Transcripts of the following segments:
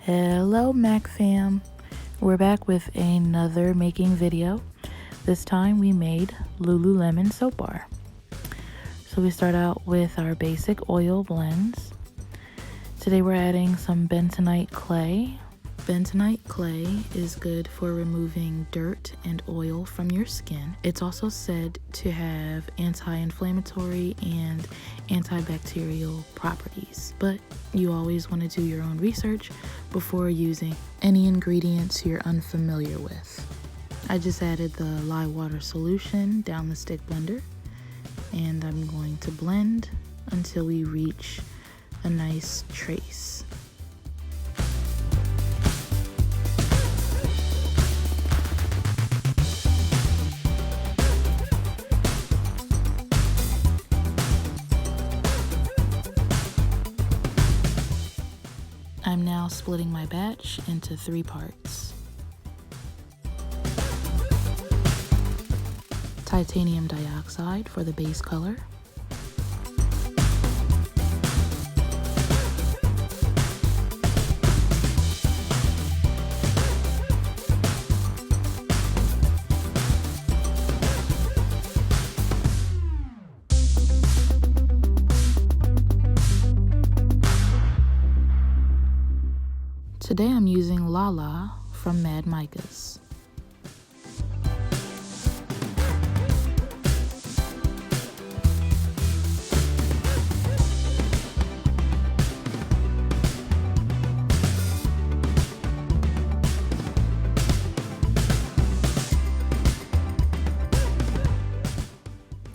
Hello Mac fam, we're back with another making video. This time we made Lulu Lemon soap bar. So we start out with our basic oil blends. Today we're adding some bentonite clay. Bentonite clay is good for removing dirt and oil from your skin. It's also said to have anti-inflammatory and antibacterial properties, but you always want to do your own research before using any ingredients you're unfamiliar with. I just added the lye water solution down the stick blender, and I'm going to blend until we reach a nice trace. I'm now splitting my batch into 3 parts. Titanium dioxide for the base color. Today I'm using Lala from Mad Micas.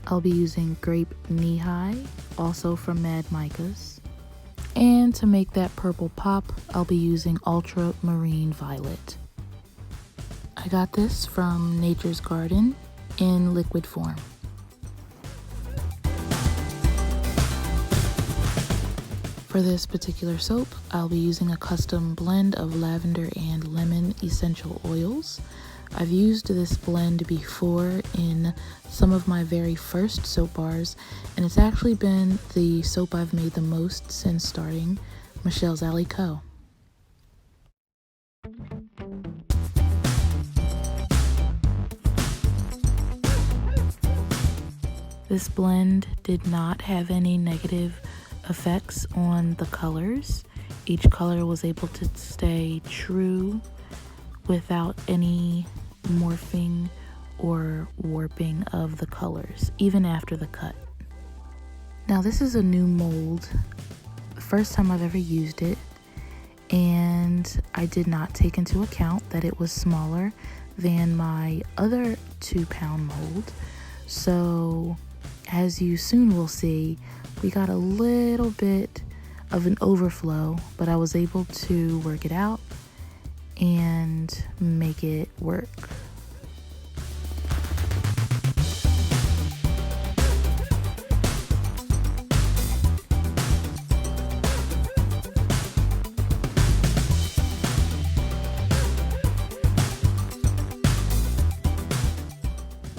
I'll be using Grape Knee High, also from Mad Micas. And to make that purple pop, I'll be using Ultramarine Violet. I got this from Nature's Garden in liquid form. For this particular soap, I'll be using a custom blend of lavender and lemon essential oils. I've used this blend before in some of my very first soap bars, and it's actually been the soap I've made the most since starting Michelle's Alley Co. This blend did not have any negative effects on the colors. Each color was able to stay true without any morphing or warping of the colors, even after the cut. Now this is a new mold, the first time I've ever used it, and I did not take into account that it was smaller than my other 2-pound mold. So as you soon will see, we got a little bit of an overflow, but I was able to work it out and make it work.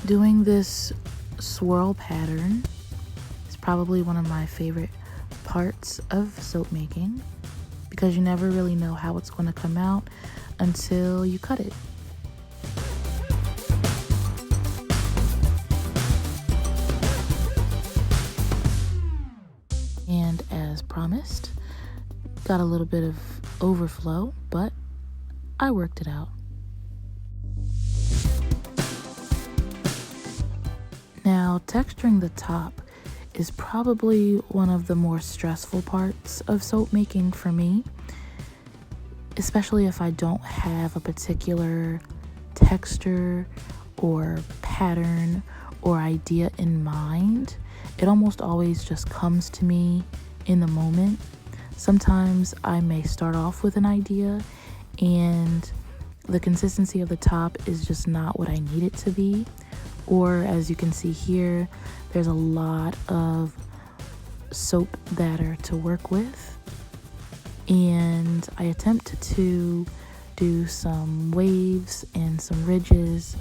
Doing this swirl pattern is probably one of my favorite parts of soap making, because you never really know how it's going to come out until you cut it. And as promised, got a little bit of overflow, but I worked it out. Now, texturing the top is probably one of the more stressful parts of soap making for me, especially if I don't have a particular texture or pattern or idea in mind. It almost always just comes to me in the moment. Sometimes I may start off with an idea and the consistency of the top is just not what I need it to be. Or as you can see here, there's a lot of soap batter to work with, and I attempt to do some waves and some ridges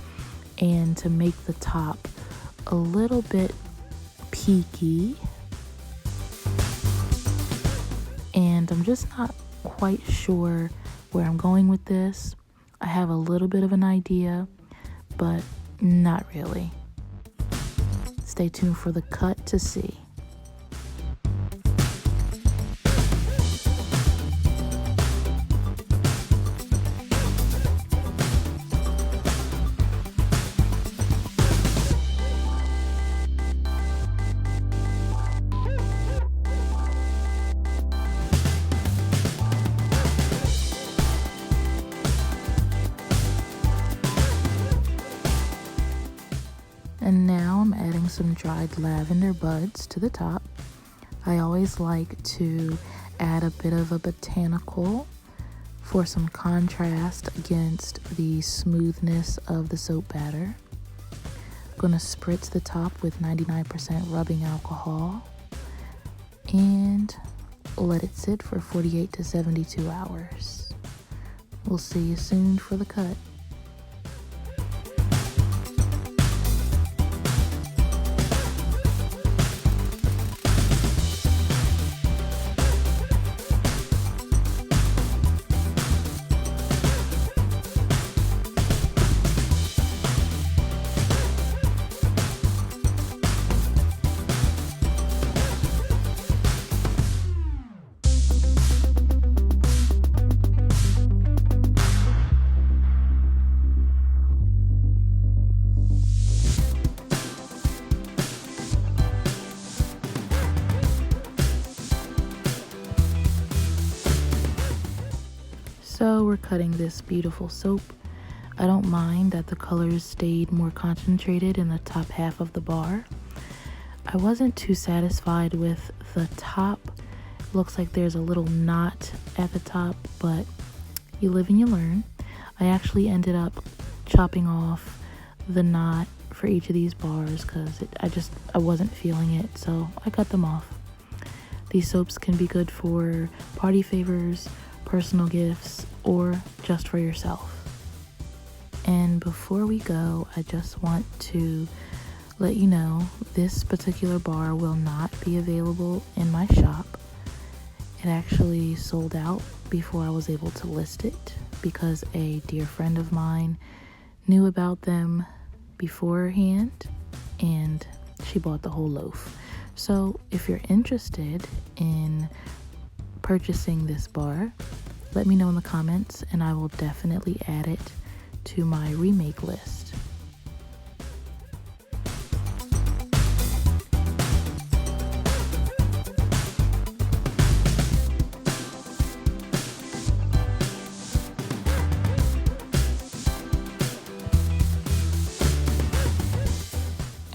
and to make the top a little bit peaky, and I'm just not quite sure where I'm going with this. I have a little bit of an idea, but not really. Stay tuned for the cut to see. And now I'm adding some dried lavender buds to the top. I always like to add a bit of a botanical for some contrast against the smoothness of the soap batter. I'm going to spritz the top with 99% rubbing alcohol and let it sit for 48 to 72 hours. We'll see you soon for the cut. So we're cutting this beautiful soap. I don't mind that the colors stayed more concentrated in the top half of the bar. I wasn't too satisfied with the top. Looks like there's a little knot at the top, but you live and you learn. I actually ended up chopping off the knot for each of these bars because I wasn't feeling it, so I cut them off. These soaps can be good for party favors, personal gifts, or just for yourself. And before we go, I just want to let you know this particular bar will not be available in my shop. It actually sold out before I was able to list it because a dear friend of mine knew about them beforehand and she bought the whole loaf. So if you're interested in purchasing this bar, let me know in the comments and I will definitely add it to my remake list.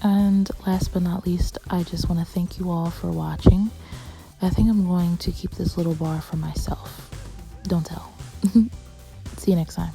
And last but not least, I just want to thank you all for watching. I think I'm going to keep this little bar for myself. Don't tell. See you next time.